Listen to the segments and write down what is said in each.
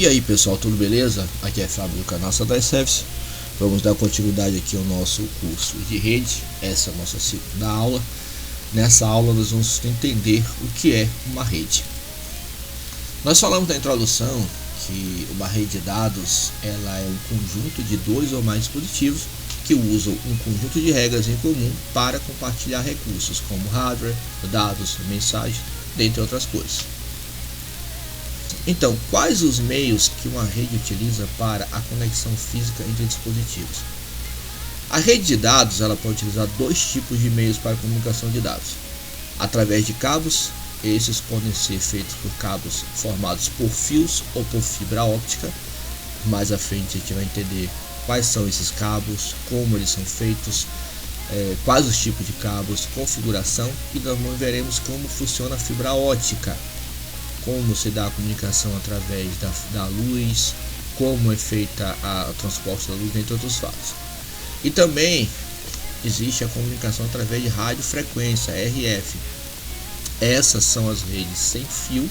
E aí pessoal, tudo beleza? Aqui é Fábio do canal Satellite Service. Vamos dar continuidade aqui ao nosso curso de rede. Essa é a nossa segunda aula. Nessa aula nós vamos entender o que é uma rede. Nós falamos na introdução que uma rede de dados ela é um conjunto de dois ou mais dispositivos que usam um conjunto de regras em comum para compartilhar recursos como hardware, dados, mensagens, dentre outras coisas. Então, quais os meios que uma rede utiliza para a conexão física entre dispositivos? A rede de dados ela pode utilizar dois tipos de meios para a comunicação de dados. Através de cabos, esses podem ser feitos por cabos formados por fios ou por fibra óptica. Mais à frente a gente vai entender quais são esses cabos, como eles são feitos, quais os tipos de cabos, configuração, e nós veremos como funciona a fibra óptica, como se dá a comunicação através da luz, como é feita o transporte da luz, entre outros fatos. E também existe a comunicação através de radiofrequência, RF. Essas são as redes sem fio,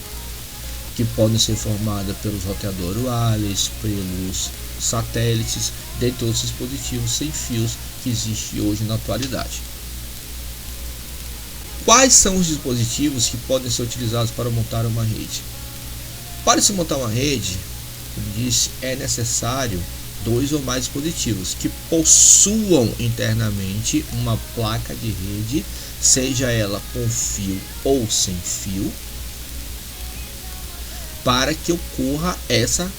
que podem ser formadas pelos roteadores wireless, pelos satélites, dentre outros dispositivos sem fios que existem hoje na atualidade. Quais são os dispositivos que podem ser utilizados para montar uma rede? Para se montar uma rede, como disse, é necessário dois ou mais dispositivos que possuam internamente uma placa de rede, seja ela com fio ou sem fio, para que ocorra essa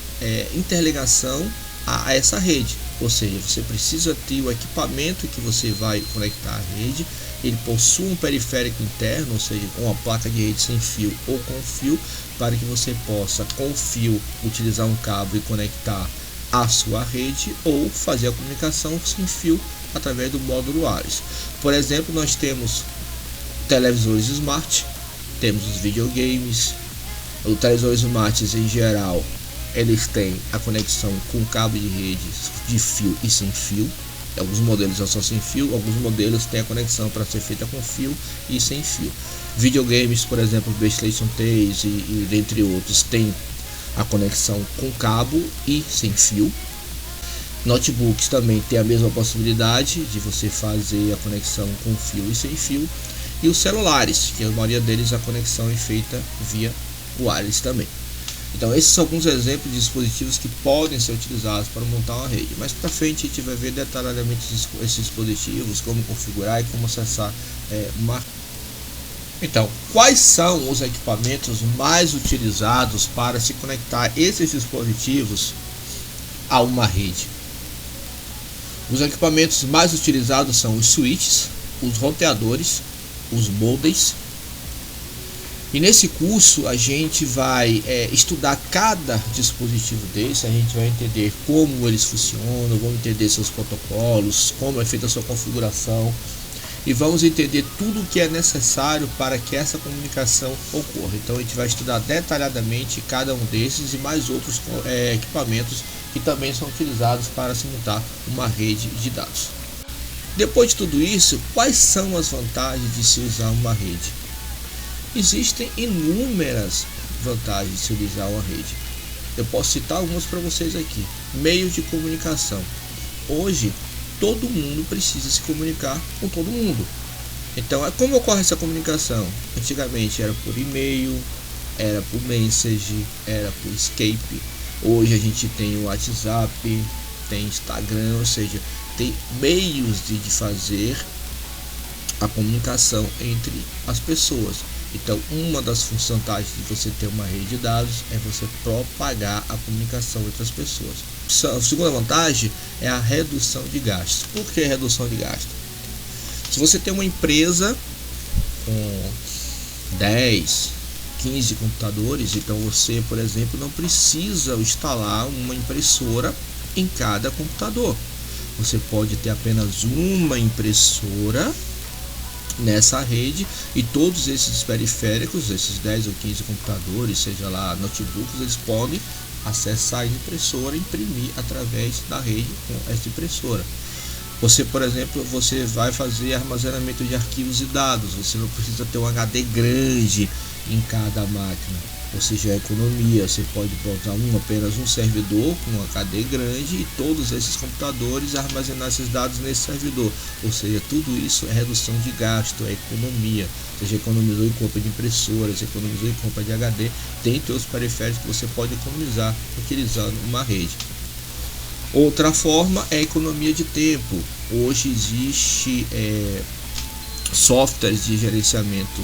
interligação a essa rede. Ou seja, você precisa ter o equipamento que você vai conectar à rede, ele possui um periférico interno, ou seja, com uma placa de rede sem fio ou com fio, para que você possa com fio utilizar um cabo e conectar a sua rede, ou fazer a comunicação sem fio através do módulo wireless. Por exemplo, nós temos televisores smart, temos os videogames. Os televisores smart em geral eles têm a conexão com cabo de rede de fio e sem fio. Alguns modelos já são sem fio, alguns modelos têm a conexão para ser feita com fio e sem fio. Videogames, por exemplo, PlayStation 3 e dentre outros, tem a conexão com cabo e sem fio. Notebooks também tem a mesma possibilidade de você fazer a conexão com fio e sem fio. E os celulares, que a maioria deles a conexão é feita via wireless também. Então esses são alguns exemplos de dispositivos que podem ser utilizados para montar uma rede. Mais para frente a gente vai ver detalhadamente esses dispositivos, como configurar e como acessar uma. Então, quais são os equipamentos mais utilizados para se conectar esses dispositivos a uma rede? Os equipamentos mais utilizados são os switches, os roteadores, os modems. E nesse curso a gente vai estudar cada dispositivo desse, a gente vai entender como eles funcionam, vamos entender seus protocolos, como é feita a sua configuração, e vamos entender tudo o que é necessário para que essa comunicação ocorra. Então a gente vai estudar detalhadamente cada um desses e mais outros equipamentos que também são utilizados para se montar uma rede de dados. Depois de tudo isso, quais são as vantagens de se usar uma rede? Existem inúmeras vantagens de se utilizar uma rede. Eu posso citar algumas para vocês aqui. Meios de comunicação. Hoje, todo mundo precisa se comunicar com todo mundo. Então, como ocorre essa comunicação? Antigamente era por e-mail, era por message, era por Skype. Hoje a gente tem o WhatsApp, tem Instagram, ou seja, tem meios de fazer a comunicação entre as pessoas. Então, uma das vantagens de você ter uma rede de dados é você propagar a comunicação entre as pessoas. A segunda vantagem é a redução de gastos. Por que redução de gastos? Se você tem uma empresa com 10, 15 computadores, então você, por exemplo, não precisa instalar uma impressora em cada computador. Você pode ter apenas uma impressora nessa rede e todos esses periféricos, esses 10 ou 15 computadores, seja lá notebooks, eles podem acessar a impressora e imprimir através da rede com essa impressora. Você, por exemplo, você vai fazer armazenamento de arquivos e dados, você não precisa ter um HD grande em cada máquina. ou seja, a economia. Você pode botar apenas um servidor com um HD grande e todos esses computadores armazenar esses dados nesse servidor, ou seja, tudo isso é redução de gasto, é economia. Você economizou em compra de impressoras, economizou em compra de HD, dentre outros periféricos que você pode economizar utilizando uma rede. Outra forma é a economia de tempo. Hoje existe softwares de gerenciamento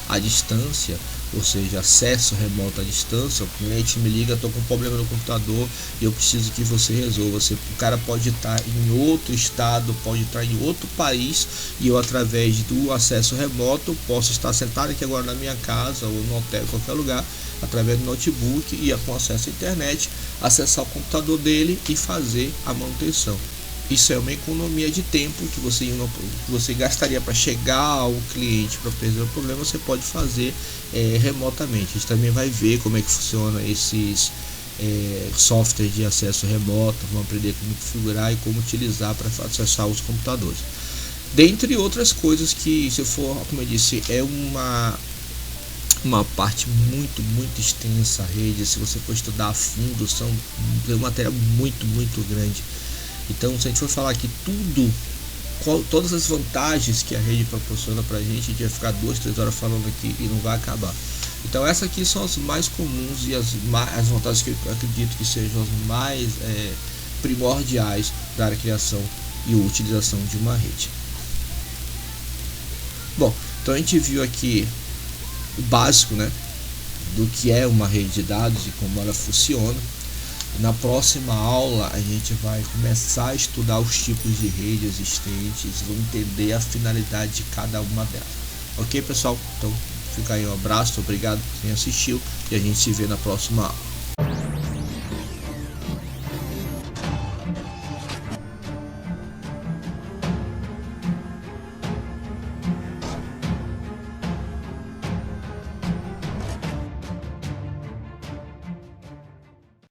à distância, ou seja, acesso remoto à distância. O cliente me liga, estou com um problema no computador e eu preciso que você resolva. O cara pode estar em outro estado, pode estar em outro país, e eu, através do acesso remoto, posso estar sentado aqui agora na minha casa ou no hotel, em qualquer lugar, através do notebook e com acesso à internet, acessar o computador dele e fazer a manutenção. Isso é uma economia de tempo que você gastaria para chegar ao cliente para resolver o problema, você pode fazer remotamente. A gente também vai ver como é que funciona esses softwares de acesso remoto, vamos aprender como configurar e como utilizar para acessar os computadores. Dentre outras coisas que, se for, como eu disse, é uma parte muito extensa a rede. Se você for estudar a fundo, é uma matéria muito grande. Então, se a gente for falar aqui todas as vantagens que a rede proporciona para a gente vai ficar 2-3 horas falando aqui e não vai acabar. Então, essas aqui são as mais comuns e as vantagens que eu acredito que sejam as mais primordiais da criação e utilização de uma rede. Bom, então a gente viu aqui o básico, né, do que é uma rede de dados e como ela funciona. Na próxima aula a gente vai começar a estudar os tipos de rede existentes, vamos entender a finalidade de cada uma delas. Ok, pessoal? Então fica aí um abraço, obrigado por quem assistiu e a gente se vê na próxima aula.